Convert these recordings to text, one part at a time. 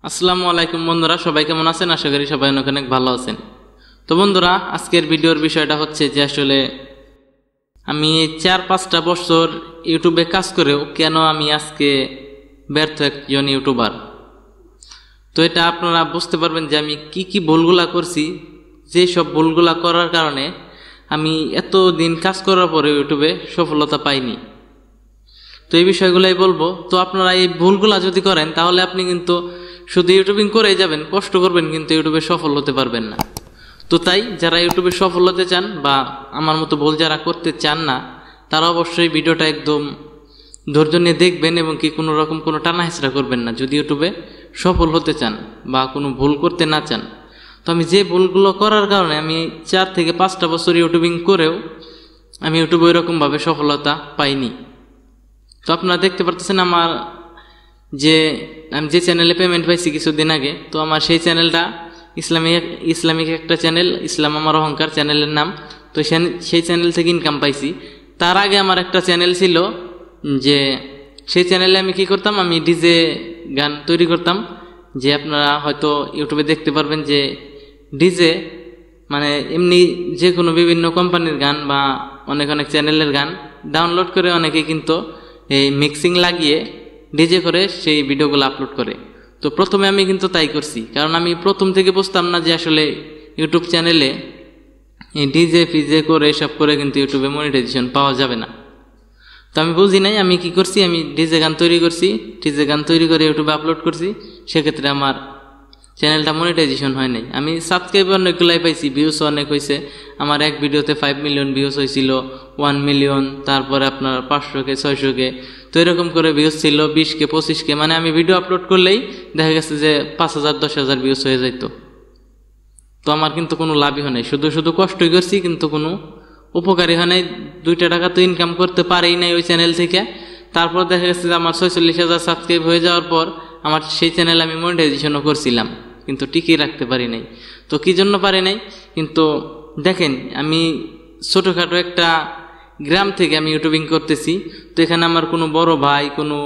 আসসালামু আলাইকুম বন্ধুরা, সবাই কেমন আছেন? আশা করি সবাই অনেক অনেক ভালো আছেন। তো বন্ধুরা, আজকের ভিডিওর বিষয়টা হচ্ছে যে আসলে আমি 4-5টা বছর ইউটিউবে কাজ করেও কেন আমি আজকে ব্যর্থ একজন ইউটিউবার। তো এটা আপনারা বুঝতে পারবেন যে আমি কি ভুলগুলা করছি, যে সব ভুলগুলা করার কারণে আমি এত দিন কাজ করার পরে ইউটিউবে সফলতা পাইনি। তো এই বিষয়গুলাই বলবো। তো আপনারা এই ভুলগুলা যদি করেন তাহলে আপনি কিন্তু শুধু ইউটিউবিং করেই যাবেন, কষ্ট করবেন, কিন্তু ইউটিউবে সফল হতে পারবেন না। তো তাই যারা ইউটিউবে সফল হতে চান বা আমার মতো ভুল যারা করতে চান না, তারা অবশ্যই ভিডিওটা একদম ধৈর্য নিয়ে দেখবেন এবং কি কোনো রকম কোনো টানা হেঁচড়া করবেন না যদি ইউটিউবে সফল হতে চান বা কোনো ভুল করতে না চান। তো আমি যে ভুলগুলো করার কারণে আমি 4 থেকে 5টা বছর ইউটিউবিং করেও আমি ইউটিউবে ওইরকমভাবে সফলতা পাইনি। তো আপনারা দেখতে পারতেছেন আমি যে চ্যানেলে পেমেন্ট পাইছি কিছুদিন আগে, তো আমার সেই চ্যানেলটা ইসলামিক একটা চ্যানেল, ইসলাম আমার অহংকার চ্যানেলের নাম। তো সেই চ্যানেল থেকে ইনকাম পাইছি। তার আগে আমার একটা চ্যানেল ছিল, যে সেই চ্যানেলে আমি কি করতাম, আমি ডিজে গান তৈরি করতাম। যে আপনারা হয়তো ইউটিউবে দেখতে পারবেন যে ডিজে মানে এমনি যে কোনো বিভিন্ন কোম্পানির গান বা অনেক চ্যানেলের গান ডাউনলোড করে অনেকে কিন্তু এই মিক্সিং লাগিয়ে ডিজে করে সেই ভিডিওগুলো আপলোড করে। তো প্রথমে আমি কিন্তু তাই করছি, কারণ আমি প্রথম থেকে বুঝতাম না যে আসলে ইউটিউব চ্যানেলে এই ডিজে ফিজে করে এসব করে কিন্তু ইউটিউবে মনিটাইজেশন পাওয়া যাবে না। তো আমি বুঝি নাই, আমি কি করছি, আমি ডিজে গান তৈরি করছি, ডিজে গান তৈরি করে ইউটিউবে আপলোড করছি। সেক্ষেত্রে আমার চ্যানেলটা মনিটাইজেশন হয় নাই। আমি সাবস্ক্রাইবার অনেকগুলাই পাইছি, ভিউসও অনেক হয়েছে। আমার এক ভিডিওতে 5 মিলিয়ন ভিউস হয়েছিল, 1 মিলিয়ন, তারপরে আপনার 500K 600K। তো এরকম করে ভিউস ছিল 20K 25K। মানে আমি ভিডিও আপলোড করলেই দেখা গেছে যে 5000 10,000 ভিউস হয়ে যাইতো। তো আমার কিন্তু কোনো লাভই হয় নাই, শুধু কষ্টই করছি, কিন্তু কোনো উপকারী হয় নাই। 2টা টাকা তো ইনকাম করতে পারেই নাই ওই চ্যানেল থেকে। তারপর দেখা গেছে যে আমার 46,000 সাবস্ক্রাইব হয়ে যাওয়ার পর আমার সেই চ্যানেল আমি মনিটাইজেশনও করছিলাম, কিন্তু টিকিয়ে রাখতে পারি নাই। তো কি জন্য পারি নাই? কিন্তু দেখেন, আমি ছোটোখাটো একটা গ্রাম থেকে আমি ইউটিউবিং করতেছি। তো এখানে আমার কোনো বড় ভাই, কোনো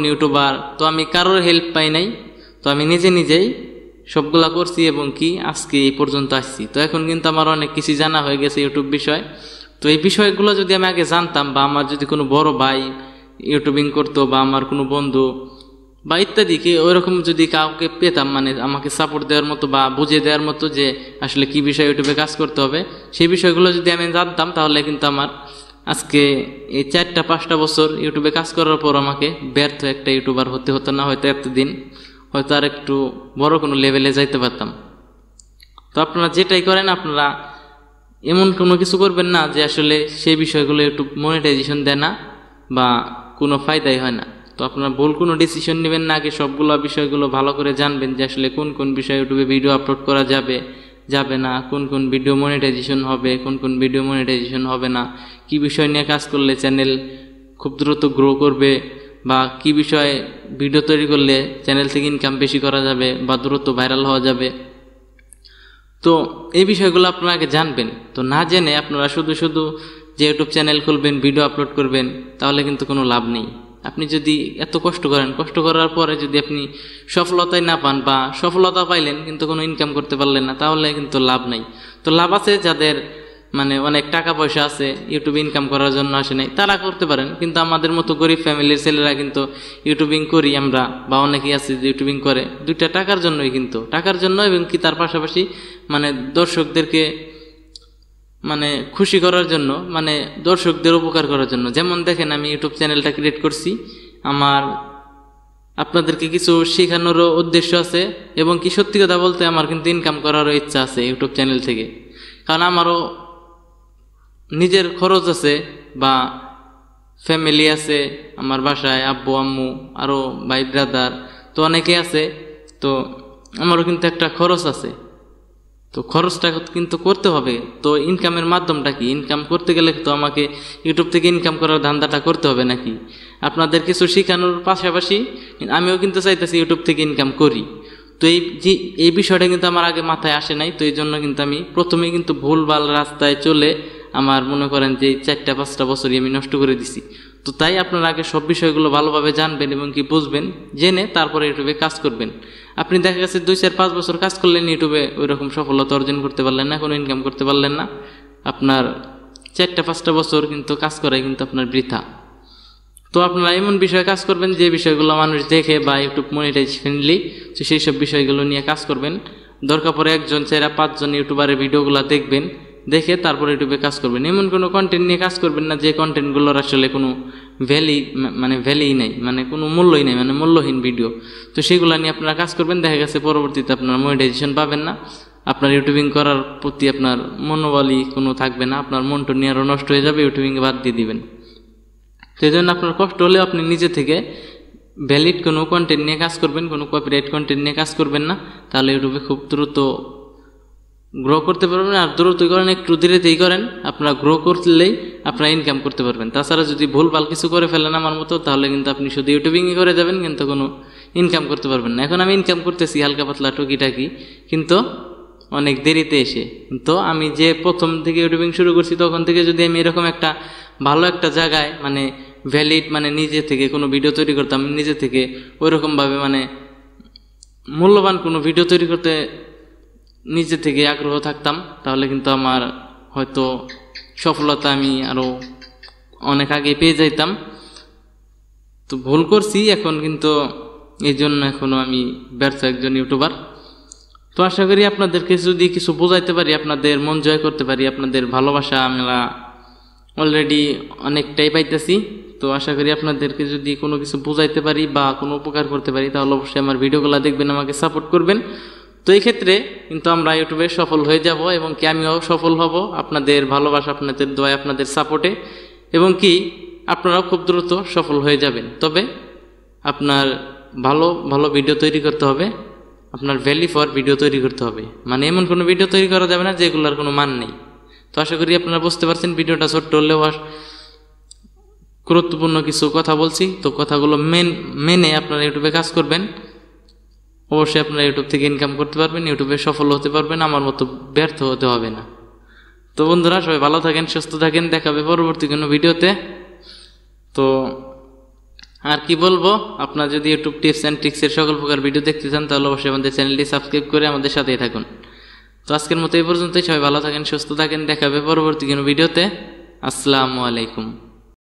ইউটিউবার, তো আমি কারোর হেল্প পাই নাই। তো আমি নিজেই সবগুলা করছি এবং কি আজকে এই পর্যন্ত আসছি। তো এখন কিন্তু আমার অনেক কিছু জানা হয়ে গেছে ইউটিউব বিষয়। তো এই বিষয়গুলো যদি আমি আগে জানতাম, বা আমার যদি কোনো বড় ভাই ইউটিউবিং করতো, বা আমার কোনো বন্ধু বা ইত্যাদি কি ওইরকম যদি কাউকে পেতাম, মানে আমাকে সাপোর্ট দেওয়ার মতো বা বুঝিয়ে দেওয়ার মতো যে আসলে কি বিষয় ইউটিউবে কাজ করতে হবে, সেই বিষয়গুলো যদি আমি জানতাম, তাহলে কিন্তু আমার আজকে এই 4-5টা বছর ইউটিউবে কাজ করার পর আমাকে ব্যর্থ একটা ইউটিউবার হতে হতো না। হয়তো এতদিন হয়তো আর একটু বড় কোনো লেভেলে যাইতে পারতাম। তো আপনারা যেটাই করেন, আপনারা এমন কোনো কিছু করবেন না যে আসলে সেই বিষয়গুলো ইউটিউব মনিটাইজেশন দেয় না বা কোনো ফায়দাই হয় না। তো আপনারা ভুল কোনো ডিসিশন নেবেন না, আগে সবগুলো বিষয়গুলো ভালো করে জানবেন যে আসলে কোন বিষয়ে ইউটিউবে ভিডিও আপলোড করা যাবে না, কোন ভিডিও মনিটাইজেশন হবে, কোন ভিডিও মনিটাইজেশন হবে না, কি বিষয় নিয়ে কাজ করলে চ্যানেল খুব দ্রুত গ্রো করবে, বা কি বিষয়ে ভিডিও তৈরি করলে চ্যানেল থেকে ইনকাম বেশি করা যাবে বা দ্রুত ভাইরাল হওয়া যাবে। তো এই বিষয়গুলো আপনারা আগে জানবেন। তো না জেনে আপনারা শুধু যে ইউটিউব চ্যানেল খুলবেন, ভিডিও আপলোড করবেন, তাহলে কিন্তু কোনো লাভ নেই। আপনি যদি এত কষ্ট করেন, কষ্ট করার পরে যদি আপনি সফলতাই না পান, বা সফলতা পাইলেন কিন্তু কোনো ইনকাম করতে পারলেন না, তাহলে কিন্তু লাভ নাই। তো লাভ আছে যাদের মানে অনেক টাকা পয়সা আছে, ইউটিউবে ইনকাম করার জন্য আসে নাই, তারা করতে পারেন। কিন্তু আমাদের মতো গরিব ফ্যামিলির ছেলেরা কিন্তু ইউটিউবিং করি আমরা, বা অনেকেই আছে যে ইউটিউবিং করে 2টা টাকার জন্যই, কিন্তু টাকার জন্য, এবং কি তার পাশাপাশি মানে দর্শকদেরকে মানে খুশি করার জন্য, মানে দর্শকদের উপকার করার জন্য। যেমন দেখেন, আমি ইউটিউব চ্যানেলটা ক্রিয়েট করছি, আমার আপনাদেরকে কিছু শেখানোরও উদ্দেশ্য আছে, এবং কি সত্যি কথা বলতে আমার কিন্তু ইনকাম করারও ইচ্ছা আছে ইউটিউব চ্যানেল থেকে। কারণ আমারও নিজের খরচ আছে, বা ফ্যামিলি আছে, আমার বাসায় আব্বু আম্মু আরও ভাই ব্রাদার, তো অনেকে আছে। তো আমারও কিন্তু একটা খরচ আছে, তো খরচটা কিন্তু করতে হবে। তো ইনকামের মাধ্যমটা কি? ইনকাম করতে গেলে তো আমাকে ইউটিউব থেকে ইনকাম করার ধান্দাটা করতে হবে নাকি? আপনাদের কিছু শেখানোর পাশাপাশি আমিও কিন্তু চাইতেছি ইউটিউব থেকে ইনকাম করি। তো এই বিষয়টা কিন্তু আমার আগে মাথায় আসে নাই। তো এই জন্য কিন্তু আমি প্রথমেই কিন্তু ভুলভাল রাস্তায় চলে আমার মনে করেন যে 4-5টা বছরই আমি নষ্ট করে দিছি। তো তাই আপনারা আগে সব বিষয়গুলো ভালোভাবে জানবেন এবং কি বুঝবেন, জেনে তারপরে ইউটিউবে কাজ করবেন। আপনি দেখা গেছে 2-4-5 বছর কাজ করলেন, ইউটিউবে ওই রকম সফলতা অর্জন করতে পারলেন না, কোনো ইনকাম করতে পারলেন না, আপনার 4-5 বছর কিন্তু কাজ করাই কিন্তু আপনার বৃথা। তো আপনারা এমন বিষয়ে কাজ করবেন যে বিষয়গুলো মানুষ দেখে বা ইউটিউব মনিটাইজ ফ্রেন্ডলি, তো সেই সব বিষয়গুলো নিয়ে কাজ করবেন। দরকার পড়ে 1-4-5 জন ইউটিউবারের ভিডিওগুলো দেখবেন, দেখে তারপরে ইউটিউবে কাজ করবেন। এমন কোনো কন্টেন্ট নিয়ে কাজ করবেন না যে কন্টেন্টগুলোর আসলে কোনো ভ্যালুই নেই, মানে কোনো মূল্যই নেই, মানে মূল্যহীন ভিডিও। তো সেগুলো নিয়ে আপনারা কাজ করবেন, দেখা গেছে পরবর্তীতে আপনারা মনিটাইজেশন পাবেন না, আপনার ইউটিউবিং করার প্রতি আপনার মনোবলই কোনো থাকবে না, আপনার মনটা নিয়ে আরও নষ্ট হয়ে যাবে, ইউটিউবিং বাদ দিয়ে দিবেন। তো এই জন্য আপনার কষ্ট হলে আপনি নিজে থেকে ভ্যালিড কোনো কন্টেন্ট নিয়ে কাজ করবেন, কোনো কপিরাইট কন্টেন্ট নিয়ে কাজ করবেন না, তাহলে ইউটিউবে খুব দ্রুত গ্রো করতে পারবেন। আর দ্রুতই করেন, একটু ধীরেই করেন, আপনারা গ্রো করলেই আপনারা ইনকাম করতে পারবেন। তাছাড়া যদি ভুলভাল কিছু করে ফেলেন আমার মতো, তাহলে কিন্তু আপনি শুধু ইউটিউবিংই করে যাবেন, কিন্তু কোনো ইনকাম করতে পারবেন না। এখন আমি ইনকাম করতেছি হালকা পাতলা টুকিটাকি, কিন্তু অনেক দেরিতে এসে। কিন্তু আমি যে প্রথম থেকে ইউটিউবিং শুরু করছি তখন থেকে যদি আমি এরকম একটা ভালো একটা জায়গায় মানে ভ্যালিড মানে নিজে থেকে কোনো ভিডিও তৈরি করতাম, নিজে থেকে ওইরকমভাবে মানে মূল্যবান কোনো ভিডিও তৈরি করতে নিজে থেকে আগ্রহ থাকতাম, তাহলে কিন্তু আমার হয়তো সফলতা আমি আরও অনেক আগে পেয়ে যাইতাম। তো ভুল করছি এখন, কিন্তু এই জন্য এখনও আমি ব্যর্থ একজন ইউটিউবার। তো আশা করি আপনাদেরকে যদি কিছু বোঝাইতে পারি, আপনাদের মন জয় করতে পারি, আপনাদের ভালোবাসা আমরা অলরেডি অনেকটাই পাইতেছি। তো আশা করি আপনাদেরকে যদি কোনো কিছু বোঝাইতে পারি বা কোনো উপকার করতে পারি, তাহলে অবশ্যই আমার ভিডিওগুলো দেখবেন, আমাকে সাপোর্ট করবেন। তো এই ক্ষেত্রে কিন্তু আমরা ইউটিউবে সফল হয়ে যাব, এবং কি আমিও সফল হব আপনাদের ভালোবাসা, আপনাদের দোয়া, আপনাদের সাপোর্টে, এবং কি আপনারাও খুব দ্রুত সফল হয়ে যাবেন। তবে আপনার ভালো ভালো ভিডিও তৈরি করতে হবে, আপনার ভ্যালি ফর ভিডিও তৈরি করতে হবে, মানে এমন কোনো ভিডিও তৈরি করা যাবে না যেগুলোর কোনো মান নেই। তো আশা করি আপনারা বুঝতে পারছেন, ভিডিওটা ছোট্ট হলেও গুরুত্বপূর্ণ কিছু কথা বলছি। তো কথাগুলো মেনে আপনারা ইউটিউবে কাজ করবেন, অবশ্যই আপনারা ইউটিউব থেকে ইনকাম করতে পারবেন, ইউটিউবে সফল হতে পারবেন, আমার মতো ব্যর্থ হতে হবে না। তো বন্ধুরা, সবাই ভালো থাকেন, সুস্থ থাকেন, দেখাবে পরবর্তী কোনো ভিডিওতে। তো আর কি বলবো, আপনারা যদি ইউটিউব টিপস অ্যান্ড ট্রিক্সের সকল প্রকার ভিডিও দেখতে চান, তাহলে অবশ্যই আমাদের চ্যানেলটি সাবস্ক্রাইব করে আমাদের সাথেই থাকুন। তো আজকের মতো এই পর্যন্তই, সবাই ভালো থাকেন, সুস্থ থাকেন, দেখাবে পরবর্তী কোনো ভিডিওতে। আসসালামু আলাইকুম।